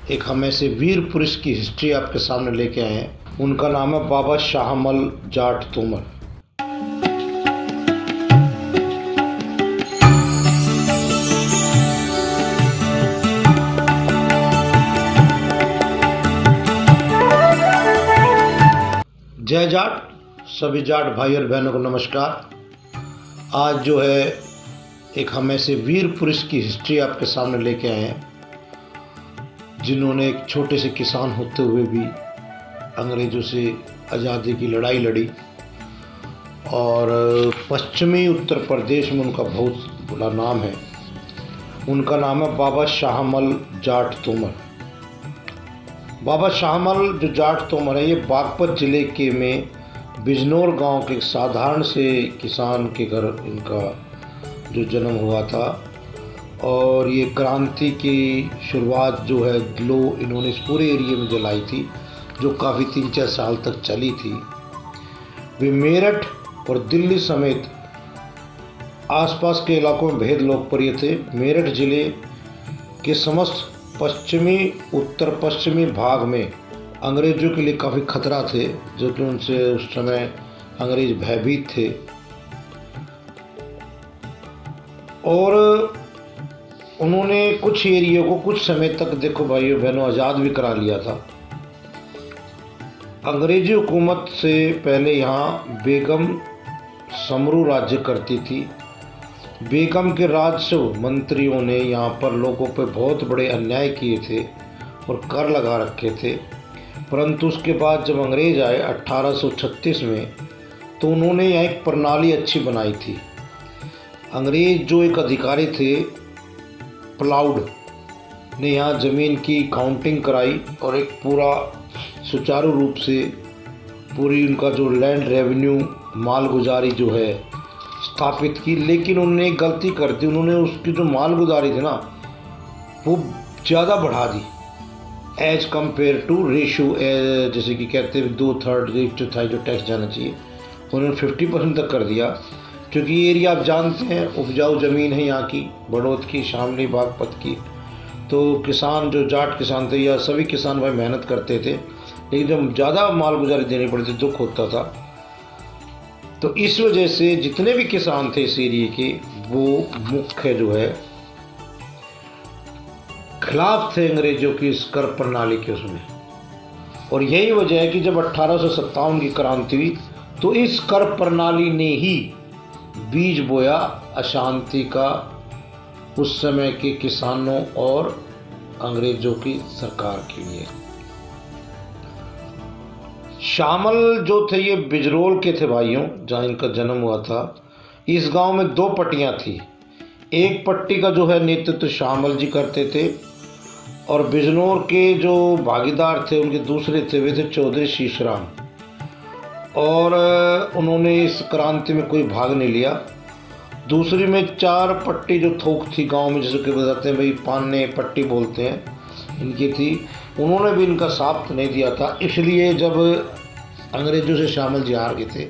एक हम ऐसे वीर पुरुष की हिस्ट्री आपके सामने लेके आए हैं। उनका नाम है बाबा शाहमल जाट तोमर। जय जाट। सभी जाट भाई और बहनों को नमस्कार। आज जो है एक हम ऐसे वीर पुरुष की हिस्ट्री आपके सामने लेके आए हैं जिन्होंने एक छोटे से किसान होते हुए भी अंग्रेज़ों से आज़ादी की लड़ाई लड़ी और पश्चिमी उत्तर प्रदेश में उनका बहुत बड़ा नाम है। उनका नाम है बाबा शाहमल जाट तोमर। बाबा शाहमल जो जाट तोमर है, ये बागपत ज़िले के में बिजनौर गांव के एक साधारण से किसान के घर इनका जो जन्म हुआ था और ये क्रांति की शुरुआत जो है ग्लो इन्होंने इस पूरे एरिया में जलाई थी, जो काफ़ी 3-4 साल तक चली थी। वे मेरठ और दिल्ली समेत आसपास के इलाकों में बेहद लोकप्रिय थे। मेरठ ज़िले के समस्त पश्चिमी उत्तर पश्चिमी भाग में अंग्रेज़ों के लिए काफ़ी खतरा थे, जो कि उनसे उस समय अंग्रेज़ भयभीत थे और उन्होंने कुछ एरिया को कुछ समय तक, देखो भाइयों बहनों, आज़ाद भी करा लिया था। अंग्रेजी हुकूमत से पहले यहाँ बेगम समरू राज्य करती थी। बेगम के राजस्व मंत्रियों ने यहाँ पर लोगों पर बहुत बड़े अन्याय किए थे और कर लगा रखे थे, परंतु उसके बाद जब अंग्रेज़ आए 1836 में, तो उन्होंने यहाँ एक प्रणाली अच्छी बनाई थी। अंग्रेज़ जो एक अधिकारी थे प्लाउड ने यहाँ ज़मीन की काउंटिंग कराई और एक पूरा सुचारू रूप से पूरी उनका जो लैंड रेवेन्यू मालगुजारी जो है स्थापित की। लेकिन उन्होंने एक गलती कर दी, उन्होंने उसकी जो मालगुजारी थी ना वो ज़्यादा बढ़ा दी एज कम्पेयर टू रेशो, जैसे कि कहते हैं 2/3 1/4 जो टैक्स जाना चाहिए उन्होंने 50% तक कर दिया। क्योंकि ये एरिया आप जानते हैं उपजाऊ ज़मीन है यहाँ की, बड़ौद की, शामली, बागपत की, तो किसान जो जाट किसान थे या सभी किसान भाई मेहनत करते थे, लेकिन जब ज़्यादा मालगुजारी देनी पड़ती दुख होता था। तो इस वजह से जितने भी किसान थे इस एरिए के वो मुख्य जो है खिलाफ थे अंग्रेज़ों की इस कर प्रणाली के उसमें। और यही वजह है कि जब 1857 की क्रांति हुई तो इस कर प्रणाली ने ही बीज बोया अशांति का उस समय के किसानों और अंग्रेज़ों की सरकार के लिए। शामल जो थे ये बिजरोल के थे भाइयों, जहाँ इनका जन्म हुआ था। इस गांव में 2 पट्टियाँ थी। एक पट्टी का जो है नेतृत्व शामल जी करते थे और बिजनौर के जो भागीदार थे उनके दूसरे थे, वे थे चौधरी शीशराम, और उन्होंने इस क्रांति में कोई भाग नहीं लिया। दूसरी में 4 पट्टी जो थोक थी गांव में, जैसे कि बताते हैं भाई पान्ने पट्टी बोलते हैं, इनकी थी। उन्होंने भी इनका साथ नहीं दिया था। इसलिए जब अंग्रेज़ों से शामल जी हार गए थे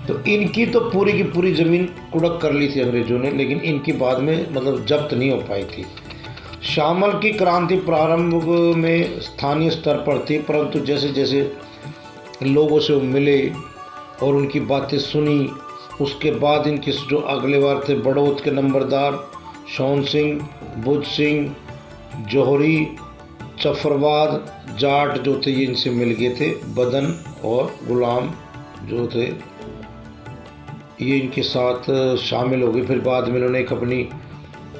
तो इनकी तो पूरी की पूरी ज़मीन कुड़क कर ली थी अंग्रेज़ों ने, लेकिन इनकी बाद में मतलब जब्त नहीं हो पाई थी। शामल की क्रांति प्रारंभ में स्थानीय स्तर पर थी, परंतु जैसे जैसे लोगों से मिले और उनकी बातें सुनी, उसके बाद इनके जो अगले बार थे बड़ौद के नंबरदार शौन सिंह, बुद्ध सिंह, जौहरी, चफरवाद जाट जो थे ये इनसे मिल गए थे। बदन और गुलाम जो थे ये इनके साथ शामिल हो गए। फिर बाद में इन्होंने एक अपनी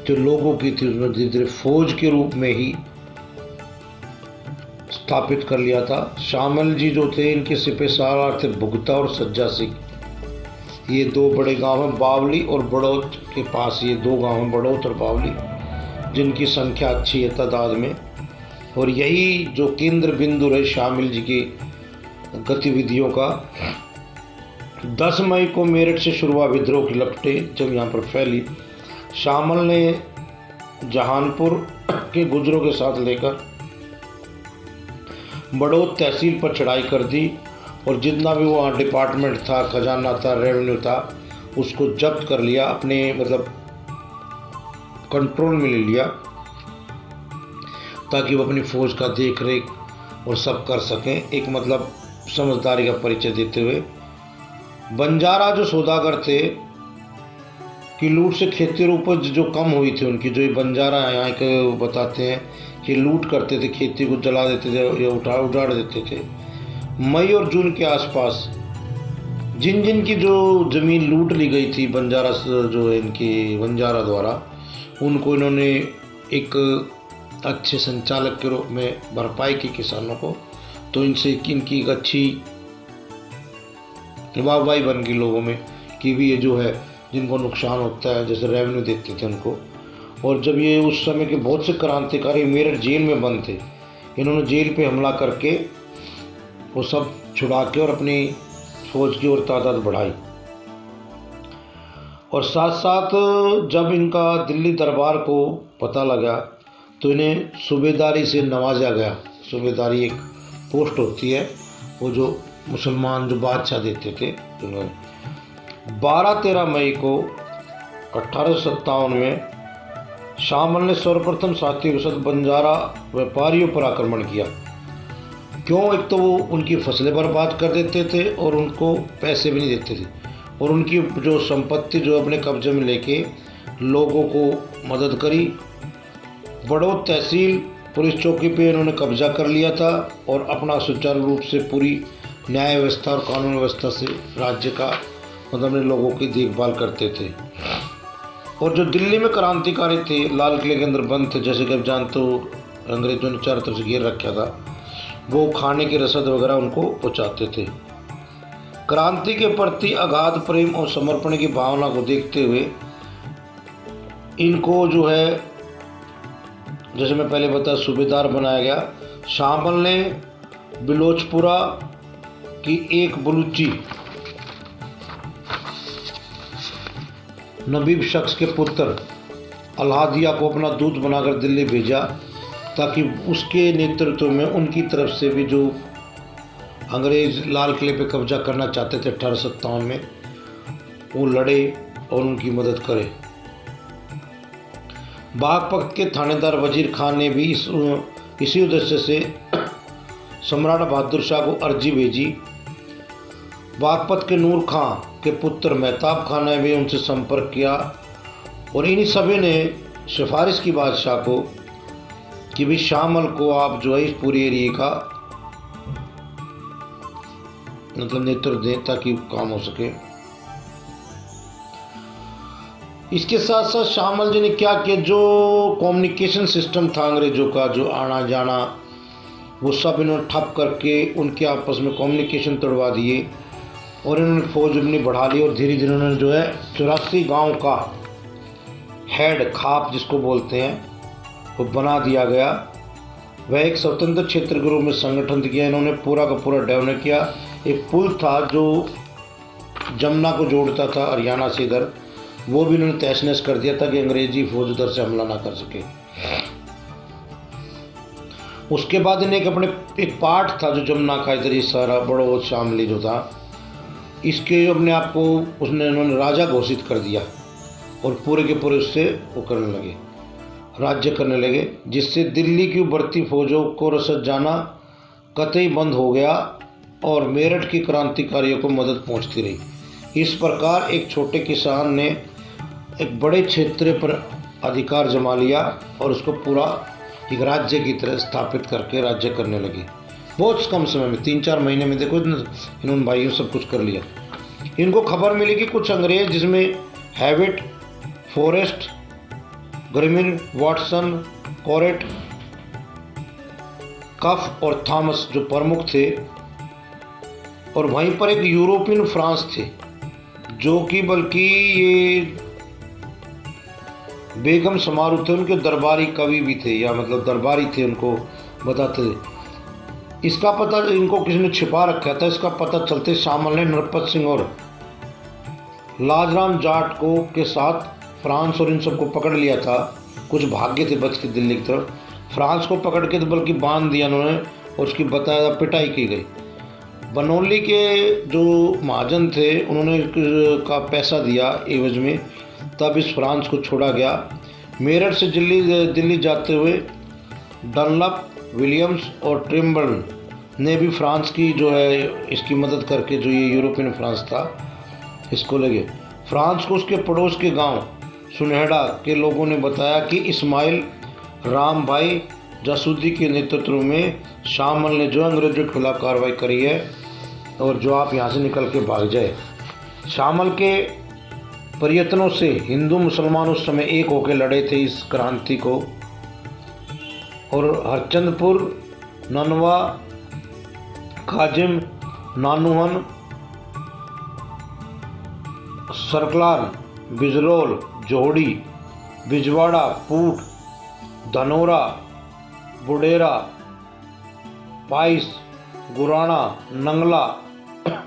जो लोगों की थी उसमें धीरे धीरे फौज के रूप में ही स्थापित कर लिया था। शामल जी जो थे इनके सिपह सालार थे भुगता और सज्जा सिंह। ये 2 बड़े गांव हैं, बावली और बड़ौद के पास ये 2 गांव हैं, बड़ौद और बावली, जिनकी संख्या अच्छी है तादाद में। और यही जो केंद्र बिंदु रहे शामल जी की गतिविधियों का। 10 मई को मेरठ से शुरू हुआ विद्रोह की लपटें जब यहाँ पर फैली, शामल ने जहानपुर के गुजरों के साथ लेकर बड़ौद तहसील पर चढ़ाई कर दी और जितना भी वहाँ डिपार्टमेंट था, खजाना था, रेवेन्यू था, उसको जब्त कर लिया, अपने मतलब कंट्रोल में ले लिया। ताकि वो अपनी फ़ौज का देख रेख और सब कर सकें। एक मतलब समझदारी का परिचय देते हुए बंजारा जो सौदागर थे कि लूट से खेती और उपज जो कम हुई थी उनकी, जो ये बंजारा यहाँ के बताते हैं कि लूट करते थे, खेती को जला देते थे या उजाड़ देते थे। मई और जून के आसपास जिन जिन की जो ज़मीन लूट ली गई थी बंजारा जो है इनकी बंजारा द्वारा, उनको इन्होंने एक अच्छे संचालक के रूप में भरपाई की किसानों को, तो इनसे इनकी एक अच्छी वाहवाही बन गई लोगों में कि भी ये जो है जिनको नुकसान होता है जैसे रेवेन्यू देते थे उनको। और जब ये उस समय के बहुत से क्रांतिकारी मेरठ जेल में बंद थे, इन्होंने जेल पे हमला करके वो सब छुड़ा के और अपनी फौज की ओर तादाद बढ़ाई। और साथ साथ जब इनका दिल्ली दरबार को पता लगा तो इन्हें सूबेदारी से नवाजा गया। सूबेदारी एक पोस्ट होती है, वो जो मुसलमान जो बादशाह देते थे उन्होंने। 12-13 मई को 1857 में शामल ने सर्वप्रथम साथी के साथ बंजारा व्यापारियों पर आक्रमण किया। क्यों? एक तो वो उनकी फसलें बर्बाद कर देते थे और उनको पैसे भी नहीं देते थे, और उनकी जो संपत्ति जो अपने कब्जे में लेके लोगों को मदद करी। बड़ौद तहसील पुलिस चौकी पे इन्होंने कब्जा कर लिया था और अपना सुचारू रूप से पूरी न्याय व्यवस्था और कानून व्यवस्था से राज्य का मतलब अपने लोगों की देखभाल करते थे। और जो दिल्ली में क्रांतिकारी थे लाल किले के अंदर बंद थे, जैसे कि आप जानते हो अंग्रेजों ने चारों तरफ से घेर रखा था, वो खाने की रसद वगैरह उनको पहुँचाते थे। क्रांति के प्रति अगाध प्रेम और समर्पण की भावना को देखते हुए इनको जो है, जैसे मैं पहले बताया, सूबेदार बनाया गया। शामल ने बिलोचपुरा की एक बलूची नबीब शख्स के पुत्र अल्हादिया को अपना दूत बनाकर दिल्ली भेजा, ताकि उसके नेतृत्व में उनकी तरफ से भी जो अंग्रेज लाल किले पे कब्जा करना चाहते थे 1857 में, वो लड़े और उनकी मदद करे। बागपत के थानेदार वजीर खान ने भी इसी उद्देश्य से सम्राट बहादुर शाह को अर्जी भेजी। बागपत के नूर खां के पुत्र मेहताब खान ने भी उनसे संपर्क किया, और इन सभी ने सिफारिश की बादशाह को कि भी शामल को आप जो है इस पूरे एरिए का मतलब नेतृत्व दें ताकि काम हो सके। इसके साथ साथ शामल जी ने क्या किया, जो कम्युनिकेशन सिस्टम था अंग्रेजों का, जो आना जाना, वो सब इन्होंने ठप करके उनके आपस में कम्युनिकेशन तोड़वा दिए, और इन्होंने फौज अपनी बढ़ा ली। और धीरे धीरे उन्होंने जो है 84 गांव का हेड खाप जिसको बोलते हैं वो बना दिया गया। वह एक स्वतंत्र क्षेत्र के रूप में संगठन किया। इन्होंने पूरा का पूरा डेवलप किया। एक पुल था जो जमुना को जोड़ता था हरियाणा से इधर, वो भी इन्होंने तहस नहस कर दिया ताकि अंग्रेजी फौज उधर से हमला ना कर सके। उसके बाद इन्हें एक पार्ट था जो जमुना का इधर, ये सारा बड़ौद शामली जो था, इसके अपने आप को उसने इन्होंने राजा घोषित कर दिया और पूरे के पूरे उससे वो करने लगे, राज्य करने लगे, जिससे दिल्ली की उभरती फौजों को रसद जाना कतई बंद हो गया और मेरठ की क्रांतिकारियों को मदद पहुंचती रही। इस प्रकार एक छोटे किसान ने एक बड़े क्षेत्र पर अधिकार जमा लिया और उसको पूरा एक राज्य की तरह स्थापित करके राज्य करने लगे। बहुत कम समय में 3-4 महीने में देखो इन्होंने भाइयों सब कुछ कर लिया। इनको खबर मिली कि कुछ अंग्रेज जिसमें हैविट, फॉरेस्ट, ग्रिमिर, वाटसन, कोरेट, कफ और थॉमस जो प्रमुख थे, और वहीं पर एक यूरोपियन फ्रांस थे जो कि बल्कि ये बेगम समारू थे, उनके दरबारी कवि भी थे, या मतलब दरबारी थे, उनको बताते थे। इसका पता इनको किसी ने छिपा रखा था। इसका पता चलते शामल ने नरपत सिंह और लाजराम जाट को के साथ फ्रांस और इन सबको पकड़ लिया था। कुछ भाग्य थे बच के दिल्ली की तरफ। फ्रांस को पकड़ के तो बल्कि बांध दिया उन्होंने और उसकी बताया पिटाई की गई। बनौली के जो महाजन थे उन्होंने का पैसा दिया एवज में, तब इस फ्रांस को छोड़ा गया। मेरठ से दिल्ली जाते हुए डनलप, विलियम्स और ट्रिम्बल ने भी फ्रांस की जो है इसकी मदद करके, जो ये यूरोपियन फ्रांस था, इसको लगे। फ्रांस को उसके पड़ोस के गांव सुनहेड़ा के लोगों ने बताया कि इस्माइल राम भाई जासूदी के नेतृत्व में शामल ने जो अंग्रेजों के खिलाफ कार्रवाई करी है और जो आप यहाँ से निकल के भाग जाए। शामल के प्रयत्नों से हिंदू मुसलमान उस समय एक होकर लड़े थे इस क्रांति को, और हरचंदपुर, ननवा, काजिम, नानुहन, सरकलान, बिजरोल, जोहड़ी, बिजवाड़ा, पूट, धनोरा, बुडेरा, पाइस, गुराना, नंगला,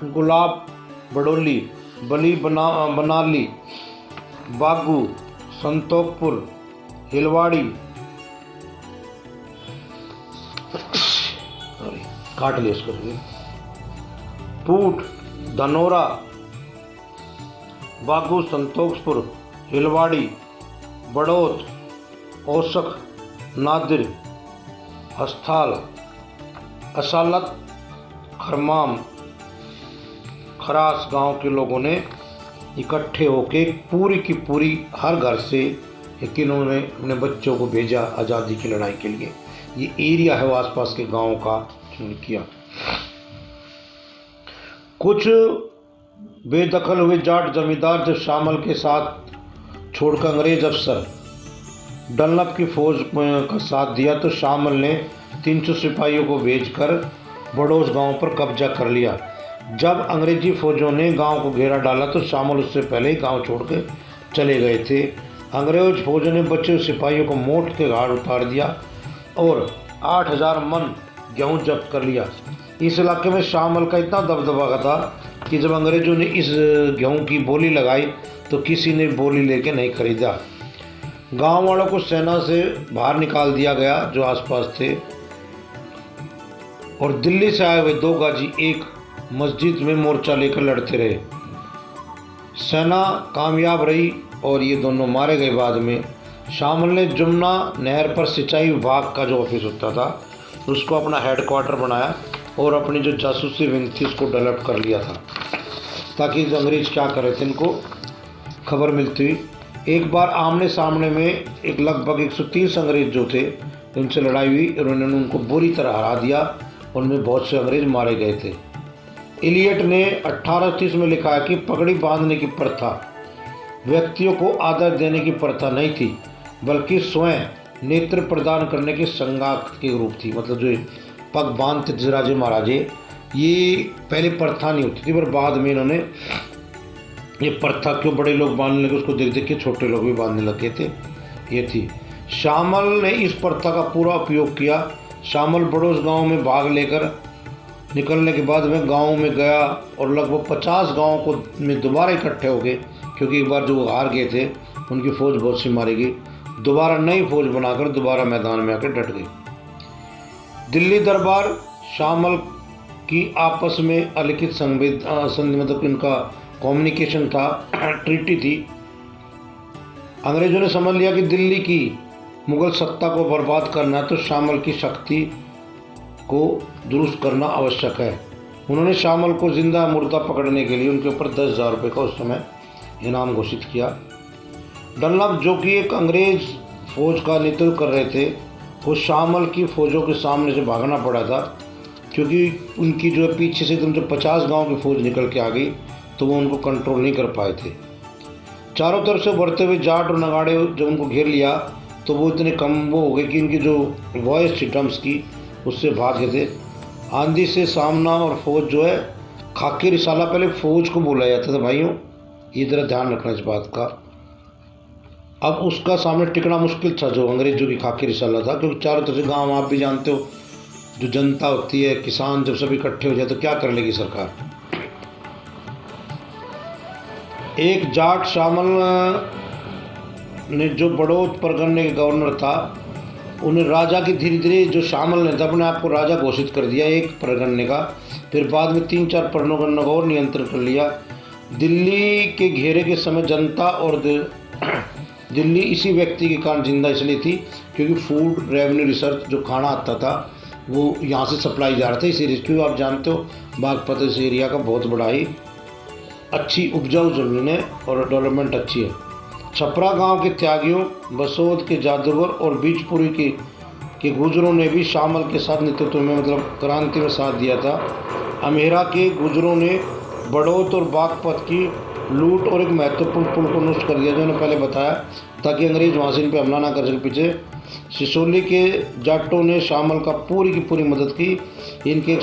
गुलाब, बडोली, बली, बनाली, बागू, संतोखपुर, हिलवाड़ी, काट लिया इसको, पूट, धनोरा, बागू, संतोखपुर, हिलवाड़ी, बड़ौत, औसख, नादिर, हस्थाल, असालत, खरमाम, खरास गांव के लोगों ने इकट्ठे होके पूरी की पूरी हर घर से एक इन्होंने अपने बच्चों को भेजा आज़ादी की लड़ाई के लिए। ये एरिया है वो आसपास के गांवों का चुन किया। कुछ बेदखल हुए जाट जमींदार जब शामल के साथ छोड़कर अंग्रेज अफसर डनलप की फौज का साथ दिया तो शामल ने 300 सिपाहियों को भेजकर बड़ोस गांव पर कब्जा कर लिया। जब अंग्रेजी फौजों ने गांव को घेरा डाला तो शामल उससे पहले ही गांव छोड़ के चले गए थे। अंग्रेज फौजों ने बचे हुए सिपाहियों को मोट के घाट उतार दिया और 8000 मन गेहूं जब्त कर लिया। इस इलाके में शामल का इतना दबदबा था कि जब अंग्रेजों ने इस गेहूं की बोली लगाई तो किसी ने बोली लेके नहीं खरीदा। गांव वालों को सेना से बाहर निकाल दिया गया जो आसपास थे, और दिल्ली से आए हुए 2 गाजी एक मस्जिद में मोर्चा लेकर लड़ते रहे। सेना कामयाब रही और ये दोनों मारे गए। बाद में शामल ने जमुना नहर पर सिंचाई विभाग का जो ऑफिस होता था उसको अपना हेडक्वार्टर बनाया और अपनी जो जासूसी विंग थी उसको डेवलप कर लिया था ताकि अंग्रेज क्या कर रहे थे इनको खबर मिलती हुई। एक बार आमने सामने में एक लगभग 130 अंग्रेज जो थे उनसे लड़ाई हुई और उन्होंने उनको बुरी तरह हरा दिया। उनमें बहुत से अंग्रेज मारे गए थे। इलियट ने 1830 में लिखा है कि पगड़ी बांधने की प्रथा व्यक्तियों को आदर देने की प्रथा नहीं थी बल्कि स्वयं नेत्र प्रदान करने के संगात के रूप थी। मतलब जो पग बांधते थे राजे महाराजे, ये पहले प्रथा नहीं होती थी, पर बाद में इन्होंने ये प्रथा क्यों बड़े लोग बांधने लगे उसको देख देख के छोटे लोग भी बांधने लगे थे, ये थी। शामल ने इस प्रथा का पूरा उपयोग किया। शामल बड़ोस गांव में भाग लेकर निकलने के बाद में गांव में गया और लगभग 50 गाँव को में दोबारा इकट्ठे हो गए, क्योंकि एक बार जो हार गए थे उनकी फौज बहुत सी मारी गई। दोबारा नई फौज बनाकर दोबारा मैदान में आकर डट गई। दिल्ली दरबार शामल की आपस में अलिखित संधि, मतलब इनका कम्युनिकेशन था, ट्रीटी थी। अंग्रेजों ने समझ लिया कि दिल्ली की मुगल सत्ता को बर्बाद करना है तो शामल की शक्ति को दुरुस्त करना आवश्यक है। उन्होंने शामल को जिंदा मुर्दा पकड़ने के लिए उनके ऊपर 10,000 रुपये का उस समय इनाम घोषित किया। डनलप जो कि एक अंग्रेज फौज का नेतृत्व कर रहे थे, वो शामल की फौजों के सामने से भागना पड़ा था क्योंकि उनकी जो पीछे से एकदम जब 50 गांव की फौज निकल के आ गई तो वो उनको कंट्रोल नहीं कर पाए थे। चारों तरफ से बढ़ते हुए जाट और नगाड़े जब उनको घेर लिया तो वो इतने कम वो हो गए कि इनकी जो वॉइस थी ड्रम्स की उससे भाग गए थे। आंधी से सामना और फौज जो है खाकी रिसाला पहले फौज को बोला जाता था भाइयों, ये ज़रा ध्यान रखना इस बात का। अब उसका सामने टिकना मुश्किल था जो अंग्रेजों की खाकी रिसाला था, क्योंकि चारों तरफ से गाँव आप भी जानते हो जो जनता होती है, किसान जब सब इकट्ठे हो जाए तो क्या कर लेगी सरकार। एक जाट शामल ने जो बड़ौत परगने के गवर्नर था उन्हें राजा की धीरे धीरे जो शामल ने था अपने आप को राजा घोषित कर दिया एक परगने का। फिर बाद में 3-4 परगनों का और नियंत्रण कर लिया। दिल्ली के घेरे के समय जनता और दिल्ली इसी व्यक्ति के कारण जिंदा इसलिए थी क्योंकि फूड रेवेन्यू रिसर्च जो खाना आता था वो यहाँ से सप्लाई जा रहा था इस एरिया, क्योंकि आप जानते हो बागपत इस एरिया का बहुत बड़ा ही अच्छी उपजाऊ ज़मीन है और डेवलपमेंट अच्छी है। छपरा गांव के त्यागियों, बसोद के जादूगर और बीजपुरी के गुजरों ने भी शामल के साथ नेतृत्व में मतलब क्रांति में साथ दिया था। अमेरा के गुजरों ने बड़ौत और बागपत की लूट और एक महत्वपूर्ण पुल को नष्ट कर दिया, जो मैंने पहले बताया, ताकि अंग्रेज वहाँ से इन पर हमला ना कर सके। पीछे सिसोली के जाटों ने शामल का पूरी की पूरी मदद की। इनके एक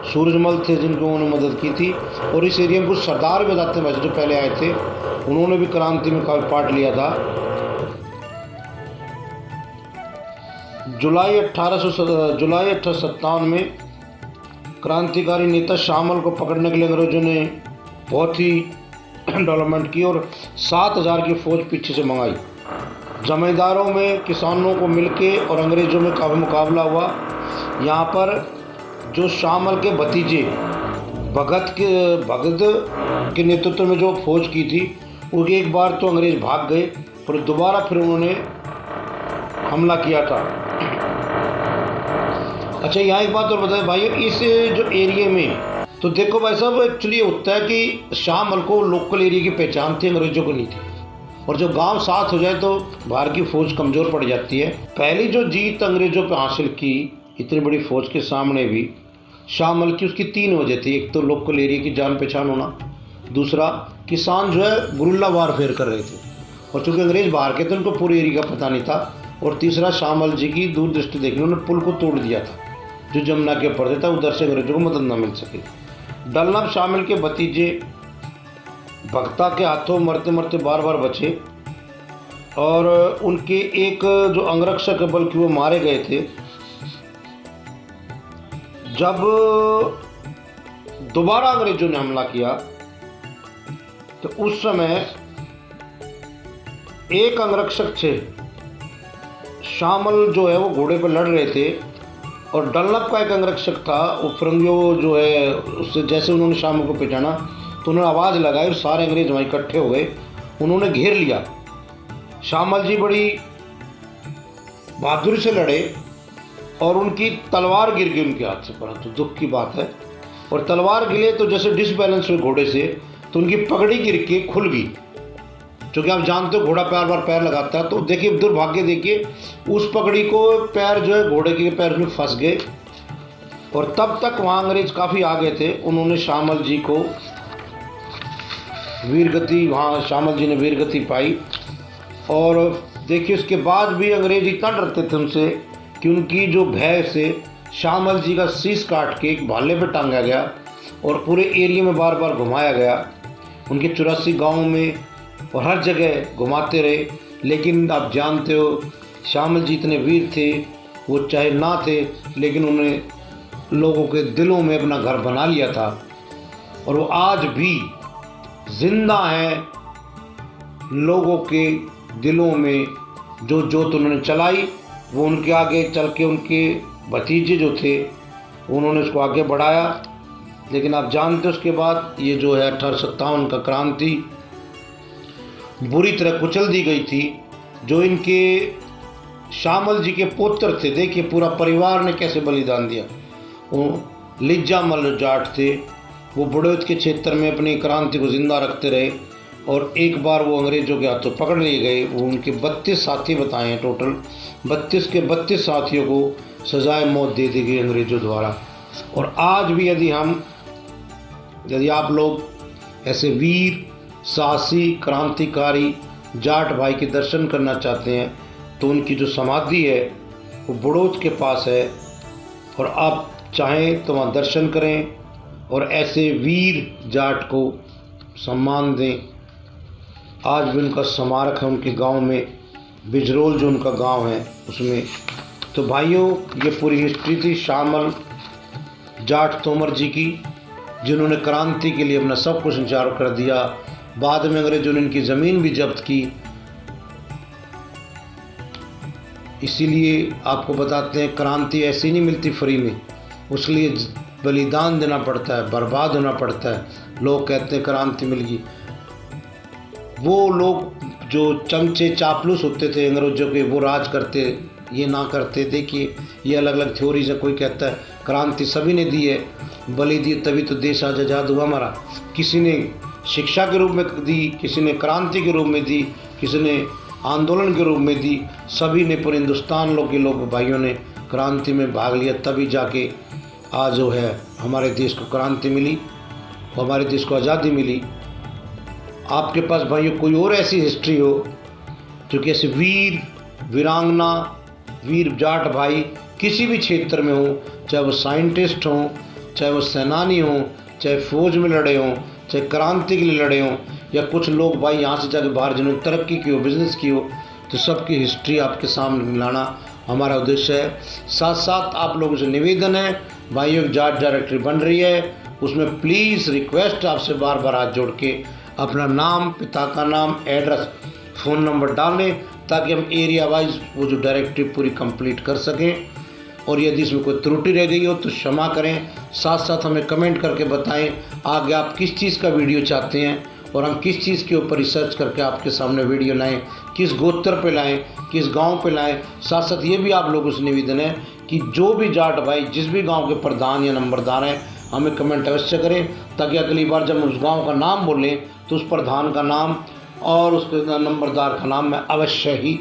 सूरजमल थे जिनको उन्होंने मदद की थी, और इस एरिया में कुछ सरदार भी बताते हैं वैसे जो पहले आए थे, उन्होंने भी क्रांति में काफी पार्ट लिया था। जुलाई 1857 में क्रांतिकारी नेता शामल को पकड़ने के लिए अंग्रेजों ने बहुत ही डेवलपमेंट की और 7000 की फौज पीछे से मंगाई। जमींदारों में किसानों को मिलके और अंग्रेजों में काफ़ी मुकाबला हुआ। यहाँ पर जो शामल के भतीजे भगत के नेतृत्व में जो फौज की थी, वो एक बार तो अंग्रेज भाग गए और दोबारा फिर उन्होंने हमला किया था। अच्छा, यहाँ एक बात और बताएं भाई, इस जो एरिया में तो देखो भाई साहब, एक्चुअली होता है कि शामल को लोकल एरिया की पहचान थी, अंग्रेजों को नहीं थी, और जब गांव साथ हो जाए तो बाहर की फौज कमज़ोर पड़ जाती है। पहली जो जीत अंग्रेजों पे हासिल की इतनी बड़ी फौज के सामने भी शामल की, उसकी 3 वजह थी। एक तो लोकल एरिया की जान पहचान होना, दूसरा किसान जो है गुरिल्ला वारफेयर कर रहे थे और चूँकि अंग्रेज बाहर के थे उनको पूरी एरिया का पता नहीं था, और तीसरा शामल जी की दूरदृष्टि देखने, उन्होंने पुल को तोड़ दिया था जो जमुना के ऊपर था, उधर से अंग्रेजों को मदद न मिल सके। डल्लब शामिल के भतीजे भक्ता के हाथों मरते मरते बार बार बचे, और उनके एक जो अंगरक्षक है बल्कि वो मारे गए थे। जब दोबारा अंग्रेजों ने हमला किया तो उस समय एक अंगरक्षक थे, शामल जो है वो घोड़े पर लड़ रहे थे, और डल्लब का एक अंगरक्षक था, वो फिरंगियों जो है उससे जैसे उन्होंने शामल को पहचाना तो उन्होंने आवाज़ लगाई और सारे अंग्रेज वहीं इकट्ठे हो गए, उन्होंने घेर लिया। शामल जी बड़ी बहादुरी से लड़े और उनकी तलवार गिर गई उनके हाथ से, परंतु दुख की बात है, और तलवार गिरे तो जैसे डिसबैलेंस हुए घोड़े से तो उनकी पगड़ी गिर के खुल गई। क्योंकि आप जानते हो घोड़ा पैर बार पैर लगाता है, तो देखिए दुर्भाग्य, देखिए उस पगड़ी को पैर जो है घोड़े के पैर में फंस गए, और तब तक वहाँ अंग्रेज काफ़ी आगे थे। उन्होंने शामल जी को वीरगति, वहाँ शामल जी ने वीरगति पाई, और देखिए उसके बाद भी अंग्रेज इतना डरते थे उनसे कि उनकी जो भय से शामल जी का शीश काट के एक भाले पे टांगा गया और पूरे एरिया में बार बार घुमाया गया। उनके 84 गाँव में और हर जगह घुमाते रहे, लेकिन आप जानते हो शामल जी इतने वीर थे, वो चाहे ना थे लेकिन उन्होंने लोगों के दिलों में अपना घर बना लिया था, और वो आज भी जिंदा हैं लोगों के दिलों में। जो जोत उन्होंने चलाई वो उनके आगे चल के उनके भतीजे जो थे उन्होंने उसको आगे बढ़ाया। लेकिन आप जानते हो उसके बाद ये जो है 1857 का क्रांति बुरी तरह कुचल दी गई थी। जो इनके शामल जी के पुत्र थे, देखिए पूरा परिवार ने कैसे बलिदान दिया। वो लिज्जा मल जाट थे, वो बड़ौत के क्षेत्र में अपनी क्रांति को जिंदा रखते रहे, और एक बार वो अंग्रेजों के हाथों पकड़ लिए गए। वो उनके 32 साथी बताए हैं, टोटल 32 के 32 साथियों को सजाए मौत दे दी गई अंग्रेजों द्वारा। और आज भी यदि आप लोग ऐसे वीर साहसी क्रांतिकारी जाट भाई के दर्शन करना चाहते हैं तो उनकी जो समाधि है वो बड़ौत के पास है, और आप चाहें तो वहाँ दर्शन करें और ऐसे वीर जाट को सम्मान दें। आज भी उनका स्मारक है उनके गांव में, बिजरोल जो उनका गांव है उसमें। तो भाइयों, ये पूरी हिस्ट्री थी शामल जाट तोमर जी की, जिन्होंने क्रांति के लिए अपना सब कुछ न्यौछावर कर दिया। बाद में अंग्रेजों ने इनकी ज़मीन भी जब्त की। इसीलिए आपको बताते हैं क्रांति ऐसी नहीं मिलती फ्री में, उसके लिए बलिदान देना पड़ता है, बर्बाद होना पड़ता है। लोग कहते हैं क्रांति मिल गई, वो लोग जो चमचे चापलूस होते थे अंग्रेजों के, वो राज करते, ये ना करते। देखिए ये अलग अलग थ्योरीज है। कोई कहता है क्रांति सभी ने दी है, बलि दी तभी तो देश आज आज़ाद हुआ हमारा। किसी ने शिक्षा के रूप में दी, किसी ने क्रांति के रूप में दी, किसी ने आंदोलन के रूप में दी। सभी ने पूरे हिंदुस्तान के लोग भाइयों ने क्रांति में भाग लिया, तभी जाके आज जो है हमारे देश को क्रांति मिली, हमारे देश को आज़ादी मिली। आपके पास भाइयों कोई और ऐसी हिस्ट्री हो जो कि ऐसे वीर वीरांगना, वीर जाट भाई किसी भी क्षेत्र में हो, चाहे वो साइंटिस्ट हों, चाहे वो सेनानी हों, चाहे फौज में लड़े हों, चाहे क्रांति के लिए लड़े हों, या कुछ लोग भाई यहाँ से जाके बाहर जिन्होंने तरक्की की हो, बिजनेस की हो, तो सबकी हिस्ट्री आपके सामने मिलाना हमारा उद्देश्य है। साथ साथ आप लोगों से निवेदन है भाइयों, जाट डायरेक्टरी बन रही है, उसमें प्लीज़ रिक्वेस्ट आपसे बार बार हाथ जोड़ के अपना नाम, पिता का नाम, एड्रेस, फ़ोन नंबर डालें, ताकि हम एरिया वाइज वो जो डायरेक्टरी पूरी कंप्लीट कर सकें। और यदि इसमें कोई त्रुटि रह गई हो तो क्षमा करें। साथ साथ हमें कमेंट करके बताएं आगे आप किस चीज़ का वीडियो चाहते हैं, और हम किस चीज़ के ऊपर रिसर्च करके आपके सामने वीडियो लाएं, किस गोत्र पे लाएं, किस गांव पे लाएं। साथ साथ ये भी आप लोगों से निवेदन है कि जो भी जाट भाई जिस भी गांव के प्रधान या नंबरदार हैं, हमें कमेंट अवश्य करें, ताकि अगली बार जब हम उस गांव का नाम बोलें तो उस प्रधान का नाम और उसके नंबरदार का नाम मैं अवश्य ही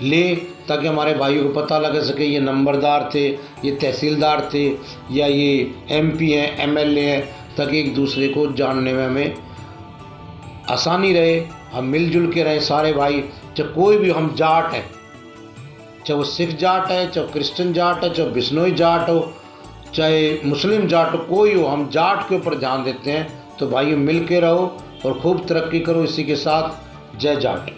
ले, ताकि हमारे भाइयों को पता लग सके ये नंबरदार थे, ये तहसीलदार थे, या ये MP हैं, MLA हैं, ताकि एक दूसरे को जानने में हमें आसानी रहे, हम मिलजुल के रहें सारे भाई। चाहे कोई भी हम जाट हैं, चाहे वो सिख जाट है, चाहे क्रिश्चियन जाट है, चाहे बिश्नोई जाट हो, चाहे मुस्लिम जाट हो, कोई हो, हम जाट के ऊपर ध्यान देते हैं। तो भाइयों मिल के रहो और खूब तरक्की करो। इसी के साथ जय जाट।